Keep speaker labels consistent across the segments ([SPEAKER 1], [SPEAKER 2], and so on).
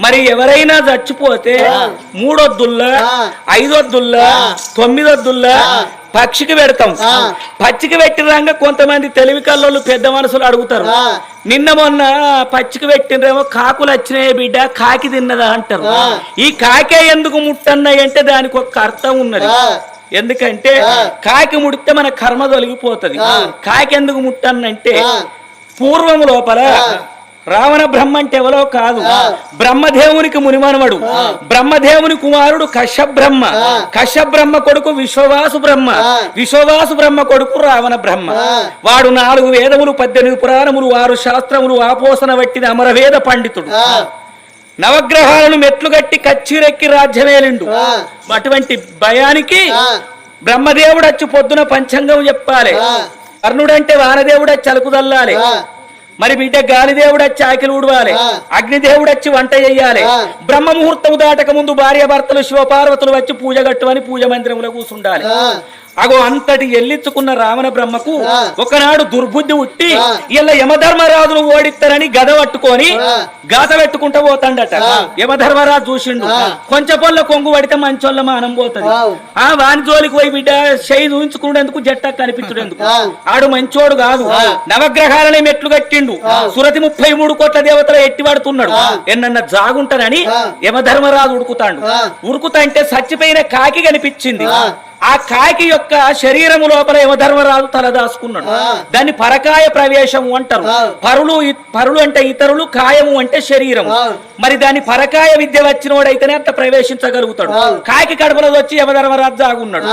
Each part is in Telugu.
[SPEAKER 1] మరి ఎవరైనా చచ్చిపోతే 3 వద్దుల్లా 5 వద్దుల్లా 9 వద్దుల్లా పక్షికి పెడతాం. పచ్చికి పెట్టినాక కొంతమంది తెలివి కల్లోళ్ళు పెద్ద మనసులు అడుగుతారు, నిన్న మొన్న పచ్చికి పెట్టినరేమో కాకులు వచ్చినాయి బిడ్డ కాకి తిన్నదా అంటారు. ఈ కాకే ఎందుకు ముట్టన్నాయి అంటే దానికి ఒక అర్థం ఉన్నది. ఎందుకంటే కాకి ముడితే మన కర్మ తొలగిపోతుంది. కాకి ఎందుకు ముట్టన్నంటే పూర్వం లోపల రావణ బ్రహ్మ అంటే ఎవరో కాదు, బ్రహ్మదేవునికి మునిమనవడు, బ్రహ్మదేవుని కుమారుడు కశ్యబ్రహ్మ, కశ్యబ్రహ్మ కొడుకు విశ్వవాసు బ్రహ్మ, విశ్వవాసు బ్రహ్మ కొడుకు రావణ బ్రహ్మ. వాడు 4 వేదములు 18 పురాణములు 6 శాస్త్రములు ఆపోసన వట్టిన అమరవేద పండితుడు. నవగ్రహాలను మెట్లు గట్టి కచ్చిరెక్కి రాజ్యమేలిండు. అటువంటి భయానికి బ్రహ్మదేవుడు వచ్చి పొద్దున పంచాంగం చెప్పాలి, కర్ణుడంటే వానదేవుడు వచ్చి అలుకుదల్లాలి, మరి బిడ్డ గాలిదేవుడు వచ్చి ఆకిలు ఊడవాలి, అగ్నిదేవుడు వచ్చి వంట చెయ్యాలి, బ్రహ్మ ముహూర్తం దాటక ముందు భార్య భర్తలు శివపార్వతులు వచ్చి పూజ కట్టువని పూజ మందిరంలో కూర్చుండాలి. అగో అంతటి ఎల్లించుకున్న రావణ బ్రహ్మకు ఒకనాడు దుర్బుద్ధి ఉట్టి ఇలా యమధర్మరాజును ఓడిస్తారని గద పట్టుకొని గాత పెట్టుకుంటూ పోతాడట. యమధర్మరాజు చూసిండు, కొంచెం పొల్ల కొంగు పడితే మంచోళ్ళ మానం పోతుంది, ఆ వాని జోలికి పోయి బిడ్డ చేయి చూయించుకునేందుకు జట్ట కనిపించుడేందుకు, ఆడు మంచోడు కాదు. నవగ్రహాలని మెట్లు కట్టిండు, సురతి 33 కోట్ల దేవతలు ఎట్టి పడుతున్నాడు, ఎన్నన్న జాగుంటానని యమధర్మరాజు ఉరుకుతాడు. ఉరుకుతా అంటే చచ్చిపోయిన కాకి కనిపించింది. ఆ కాకి యొక్క శరీరము లోపల యమధర్మరాజు తలదాసుకున్నాడు. దాన్ని పరకాయ ప్రవేశము అంటారు. పరులు అంటే ఇతరులు, కాయము అంటే శరీరము. మరి దాని పరకాయ విద్య వచ్చినోడైతేనే అంత ప్రవేశించగలుగుతాడు. కాకి కడుపులో వచ్చి యమధర్మరాజు జాగున్నాడు.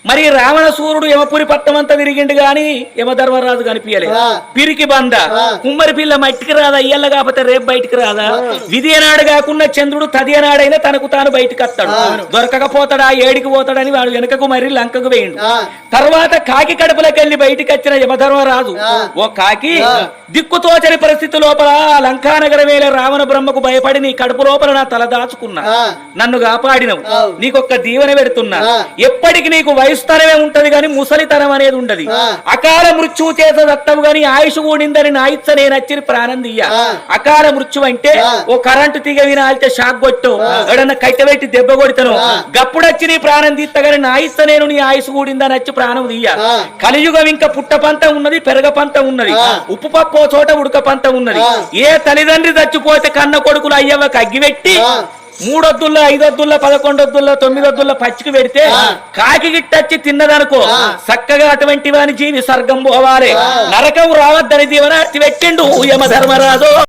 [SPEAKER 1] మరి రావణసూరుడు యమపురి పట్టం అంతా తిరిగిండు గాని యమధర్మరాజు కనిపించలేదు. పిరికి బంద కుమ్మరి పిల్ల మట్టికి రాదా, ఇయ్యల్ల కాకపోతే రేపు బయటికి రాదా, విధి అనాడు కాకుండా చంద్రుడు తది అనాడైనా తనకు తాను బయటకు వస్తాడు, దొరకకపోతాడా ఏడికి పోతాడని వాడు వెనకకు మరి లంకకు వేయండు. తర్వాత కాకి కడుపులోకి వెళ్లి బయటికి వచ్చిన యమధర్మరాజు, ఓ కాకి దిక్కుతోచని పరిస్థితి లోపల లంకానగరమేలే రావణ బ్రహ్మకు భయపడి నీ కడుపు లోపల నా తల దాచుకున్నా, నన్ను కాపాడినవు, నీకొక్క దీవెన పెడుతున్నా, ఎప్పటికి నీకు వయసుతనమే ఉంటది గాని ముసలితనం అనేది ఉండదు, అకాల మృత్యువు చేత దత్తవు గాని ఆయుష్ కూడిందని నా ఇచ్చ నేను వచ్చి ప్రాణం దియ్యా. అకాల మృత్యు అంటే ఓ కరెంటు తీగ వినాలితే షాక్ కొట్టు, ఎవడన్నా కట్టెబెట్టి దెబ్బ కొడితను, గప్పుడొచ్చి నీ ప్రాణం తీస్తా గాని నా ఇచ్చ నేను నీ ఆయుష్ కూడిందని వచ్చి ప్రాణం దియ్యా. కలియుగం ఇంకా పుట్ట పంతం ఉన్నది, పెరగ పంతం ఉన్నది, ఉప్పు పప్పు చోట ఉడక పంతం ఉన్నది. ఏ తల్లిదండ్రి చచ్చిపోతే కన్న కొడుకులు అయ్యవ్వకు అగ్గిపెట్టి 3 వద్దుల్లో 5 వద్దుల్లో 11 వద్దుల్లో 9 వద్దుల్లో పచ్చికి పెడితే కాకి గిట్టచ్చి తిన్నదనుకో చక్కగా అటువంటి వాని జీవి స్వర్గం పోవాలి, నరకం రావద్దని దీవెన పెట్టిండు యమధర్మరాజు.